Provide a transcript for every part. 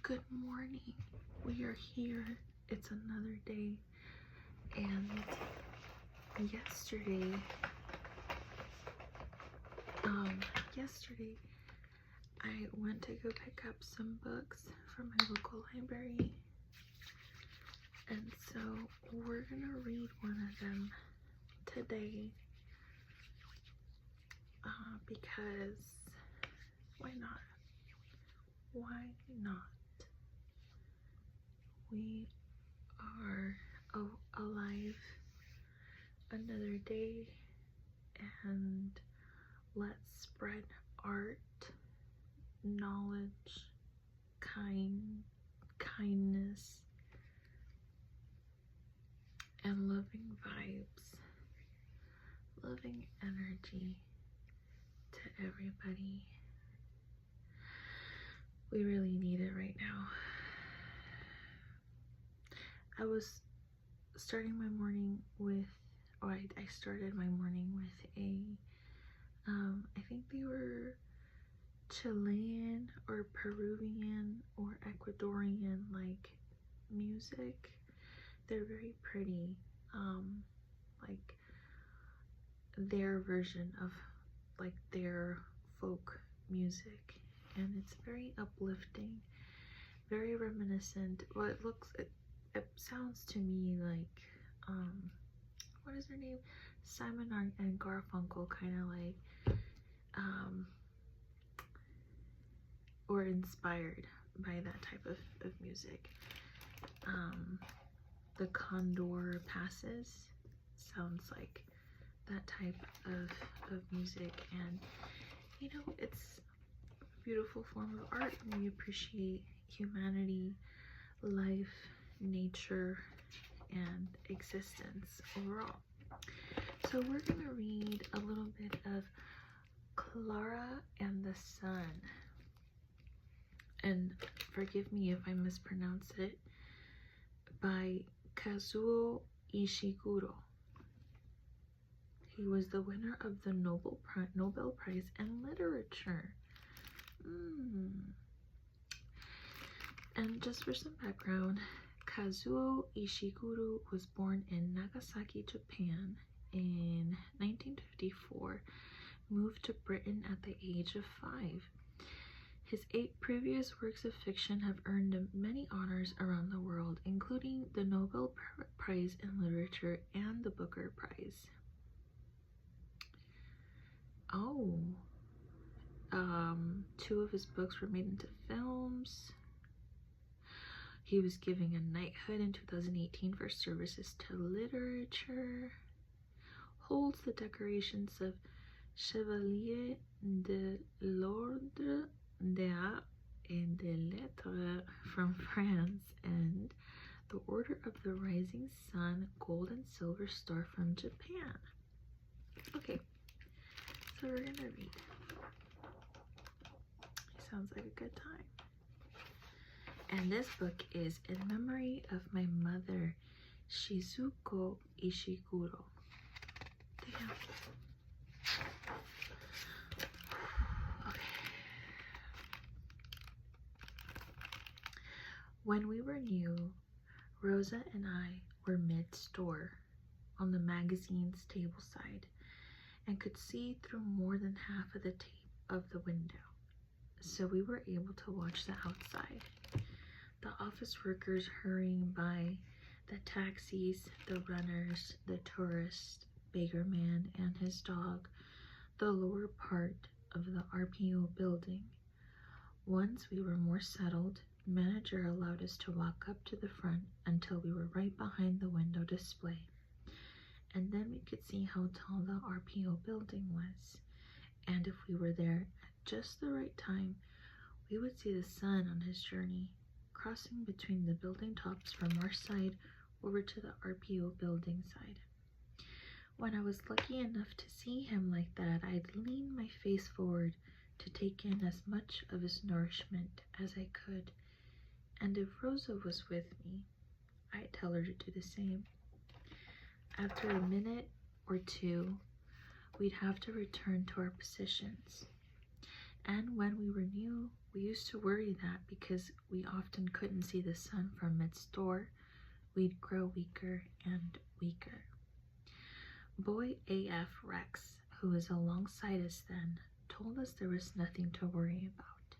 Good morning. We are here. It's another day. And yesterday I went to go pick up some books from my local library. And so we're gonna read one of them today. Because why not? Why not? We are alive another day, and let's spread art, knowledge, kindness, and loving vibes, loving energy to everybody. We really need it right now. I was starting my morning with, I started my morning with I think they were Chilean or Peruvian or Ecuadorian like music. They're very pretty, like their version of like their folk music, and it's very uplifting, very reminiscent. Well, it sounds to me like what is her name, Simon and Garfunkel, kind of like or inspired by that type of music. The Condor Passes sounds like that type of music, and you know, it's a beautiful form of art. We appreciate humanity, life, nature, and existence overall. So we're gonna read a little bit of Clara and the Sun, and forgive me if I mispronounce it, by Kazuo Ishiguro. He was the winner of the Nobel Prize in Literature. And just for some background, Kazuo Ishiguro was born in Nagasaki, Japan in 1954, moved to Britain at the age of 5. His 8 previous works of fiction have earned him many honors around the world, including the Nobel Prize in Literature and the Booker Prize. Oh, 2 of his books were made into films. He was given a knighthood in 2018 for services to literature. Holds the decorations of Chevalier de l'Ordre des Arts et des Lettres from France and the Order of the Rising Sun Gold and Silver Star from Japan. Okay, so we're gonna read. Sounds like a good time. And this book is In Memory of My Mother, Shizuko Ishiguro. Damn. Okay. When we were new, Rosa and I were mid-store on the magazine's table side and could see through more than half of the tape of the window, so we were able to watch the outside. The office workers hurrying by, the taxis, the runners, the tourist, beggar man and his dog, the lower part of the RPO building. Once we were more settled, manager allowed us to walk up to the front until we were right behind the window display, and then we could see how tall the RPO building was, and if we were there at just the right time, we would see the sun on his journey, crossing between the building tops from our side over to the RPO building side. When I was lucky enough to see him like that, I'd lean my face forward to take in as much of his nourishment as I could, and if Rosa was with me, I'd tell her to do the same. After a minute or two, we'd have to return to our positions, And when we were new, we used to worry that because we often couldn't see the sun from mid-store, we'd grow weaker and weaker. Boy AF Rex, who was alongside us then, told us there was nothing to worry about,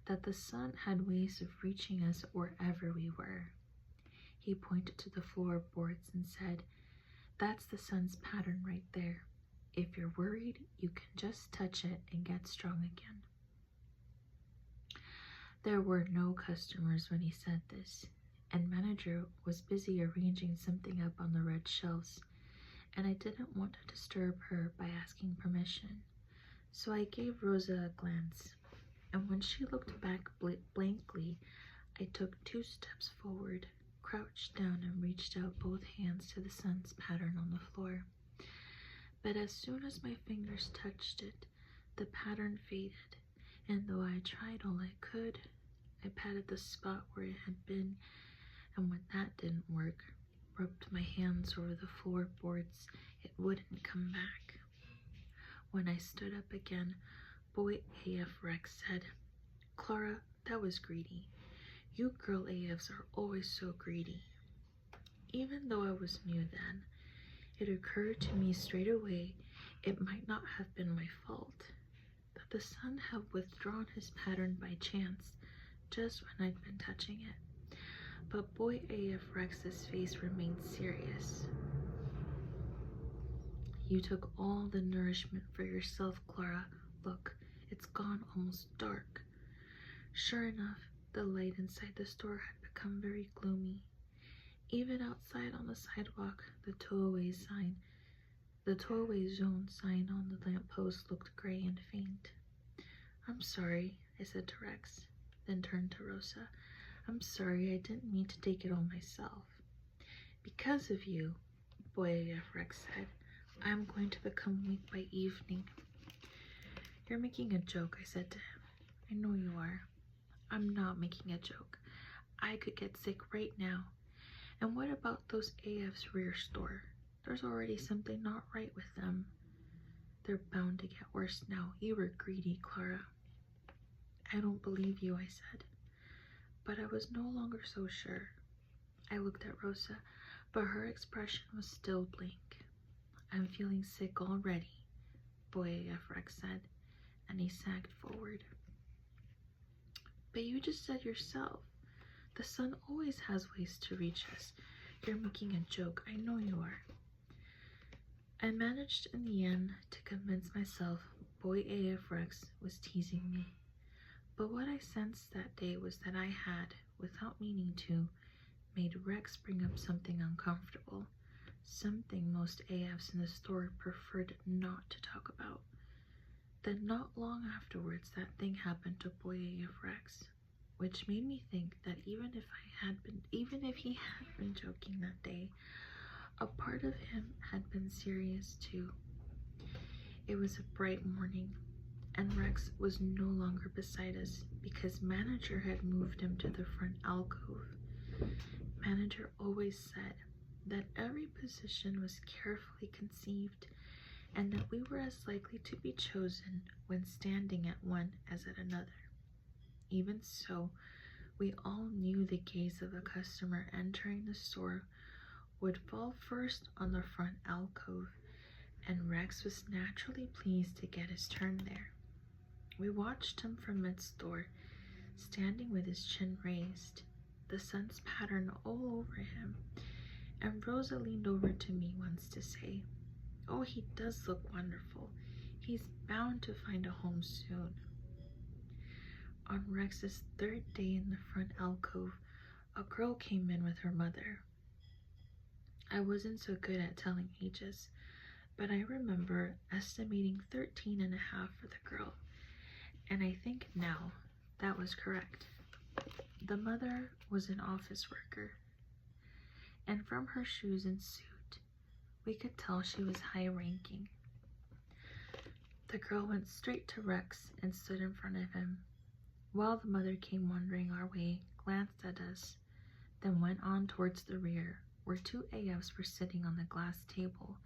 that the sun had ways of reaching us wherever we were. He pointed to the floorboards and said, "That's the sun's pattern right there. If you're worried, you can just touch it and get strong again." There were no customers when he said this, and manager was busy arranging something up on the red shelves, and I didn't want to disturb her by asking permission. So I gave Rosa a glance, and when she looked back blankly, I took 2 steps forward, crouched down, and reached out both hands to the sun's pattern on the floor. But as soon as my fingers touched it, the pattern faded, and though I tried all I could, I patted the spot where it had been, and when that didn't work, rubbed my hands over the floorboards, it wouldn't come back. When I stood up again, Boy AF Rex said, "Clara, that was greedy. You girl AFs are always so greedy." Even though I was new then, it occurred to me straight away it might not have been my fault, that the sun had withdrawn his pattern by chance just when I'd been touching it. But Boy AF Rex's face remained serious. "You took all the nourishment for yourself, Clara. Look, it's gone almost dark." Sure enough, the light inside the store had become very gloomy. Even outside on the sidewalk, the towaway zone sign on the lamppost looked gray and faint. "I'm sorry," I said to Rex, then turned to Rosa. "I'm sorry, I didn't mean to take it all myself." "Because of you," Boy AF Rex said, "I'm going to become weak by evening." "You're making a joke," I said to him. "I know you are." "I'm not making a joke. I could get sick right now. And what about those AF's rear store? There's already something not right with them." "They're bound to get worse now. You were greedy, Clara." "I don't believe you," I said. But I was no longer so sure. I looked at Rosa, but her expression was still blank. "I'm feeling sick already," Boy AF Rex said, and he sagged forward. "But you just said yourself, the sun always has ways to reach us. You're making a joke. I know you are." I managed in the end to convince myself Boy AF Rex was teasing me. But what I sensed that day was that I had, without meaning to, made Rex bring up something uncomfortable, something most AFs in the store preferred not to talk about. Then not long afterwards, that thing happened to Boy AF Rex, which made me think that even if he had been joking that day, a part of him had been serious too. It was a bright morning, and Rex was no longer beside us because manager had moved him to the front alcove. Manager always said that every position was carefully conceived and that we were as likely to be chosen when standing at one as at another. Even so, we all knew the gaze of a customer entering the store would fall first on the front alcove, and Rex was naturally pleased to get his turn there. We watched him from mid-store, standing with his chin raised, the sun's pattern all over him, and Rosa leaned over to me once to say, "Oh, he does look wonderful. He's bound to find a home soon." On Rex's 3rd day in the front alcove, a girl came in with her mother. I wasn't so good at telling ages, but I remember estimating 13 and a half for the girl, and I think now that was correct. The mother was an office worker, and from her shoes and suit, we could tell she was high-ranking. The girl went straight to Rex and stood in front of him, while the mother came wandering our way, glanced at us, then went on towards the rear, where 2 AFs were sitting on the glass table,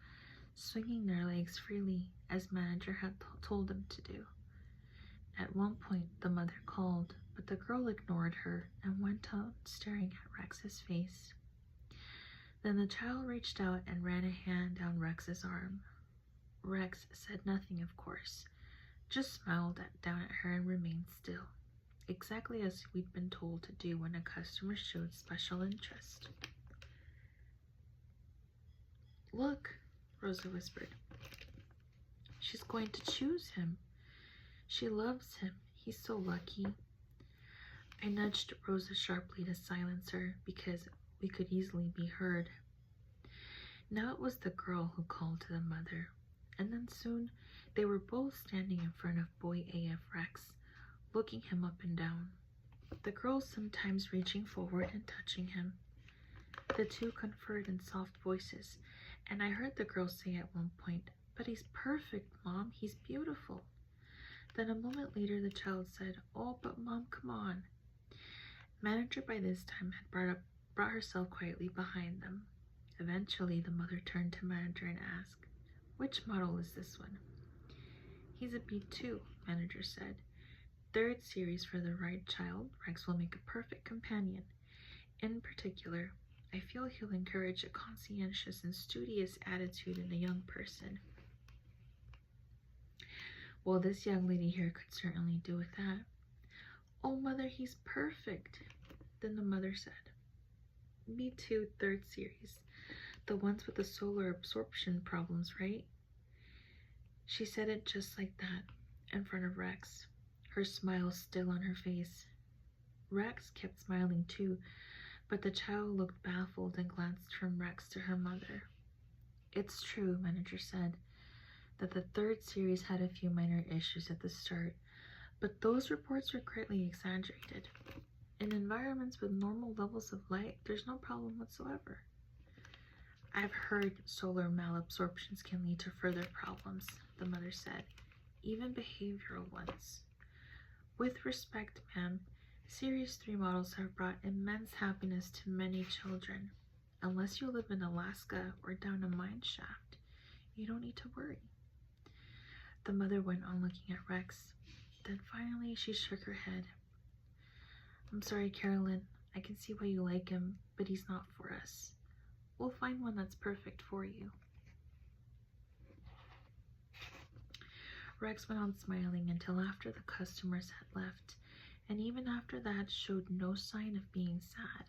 swinging their legs freely as manager had told them to do. At one point, the mother called, but the girl ignored her and went on staring at Rex's face. Then the child reached out and ran a hand down Rex's arm. Rex said nothing, of course, just smiled down at her and remained still, exactly as we'd been told to do when a customer showed special interest. "Look," Rosa whispered. "She's going to choose him. She loves him. He's so lucky." I nudged Rosa sharply to silence her because we could easily be heard. Now it was the girl who called to the mother, and then soon they were both standing in front of Boy AF Rex, looking him up and down. The girl sometimes reaching forward and touching him. The two conferred in soft voices, and I heard the girl say at one point, "But he's perfect, Mom. He's beautiful." Then a moment later the child said, "Oh, but Mom, come on." Manager by this time had brought herself quietly behind them. Eventually the mother turned to Manager and asked, "Which model is this one?" "He's a B2, Manager said. "Third series for the right child. Rex will make a perfect companion. In particular, I feel he'll encourage a conscientious and studious attitude in a young person." "Well, this young lady here could certainly do with that." "Oh, Mother, he's perfect." Then the mother said, "B2 third series. The ones with the solar absorption problems, right?" She said it just like that, in front of Rex, her smile still on her face. Rex kept smiling too, but the child looked baffled and glanced from Rex to her mother. "It's true," Manager said, "that the third series had a few minor issues at the start, but those reports were greatly exaggerated. In environments with normal levels of light, there's no problem whatsoever." "I've heard solar malabsorptions can lead to further problems," the mother said, "even behavioral ones. With respect, ma'am, Series 3 models have brought immense happiness to many children. Unless you live in Alaska or down a mine shaft, you don't need to worry." The mother went on looking at Rex. Then finally she shook her head. "I'm sorry, Carolyn. I can see why you like him, but he's not for us. We'll find one that's perfect for you." Rex went on smiling until after the customers had left, and even after that showed no sign of being sad.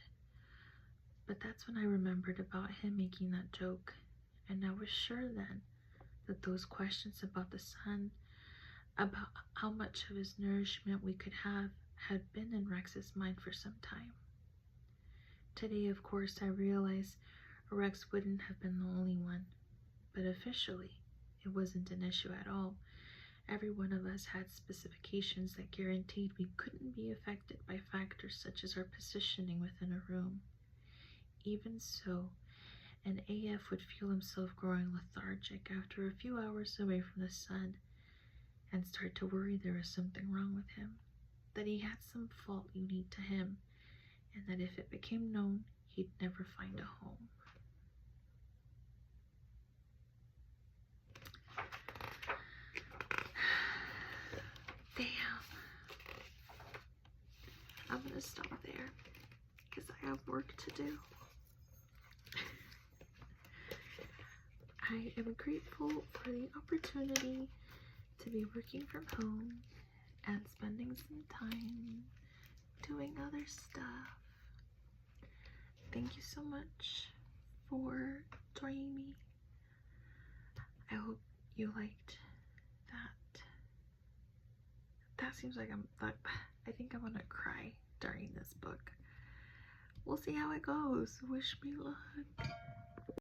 But that's when I remembered about him making that joke, and I was sure then that those questions about the sun, about how much of his nourishment we could have, had been in Rex's mind for some time. Today, of course, I realized Rex wouldn't have been the only one, but officially, it wasn't an issue at all. Every one of us had specifications that guaranteed we couldn't be affected by factors such as our positioning within a room. Even so, an AF would feel himself growing lethargic after a few hours away from the sun and start to worry there was something wrong with him, that he had some fault unique to him, and that if it became known, he'd never find a home. Damn. I'm gonna stop there because I have work to do. I am grateful for the opportunity to be working from home and spending some time doing other stuff. Thank you so much for joining me. I hope you liked that. That seems like I think I'm gonna cry during this book. We'll see how it goes. Wish me luck.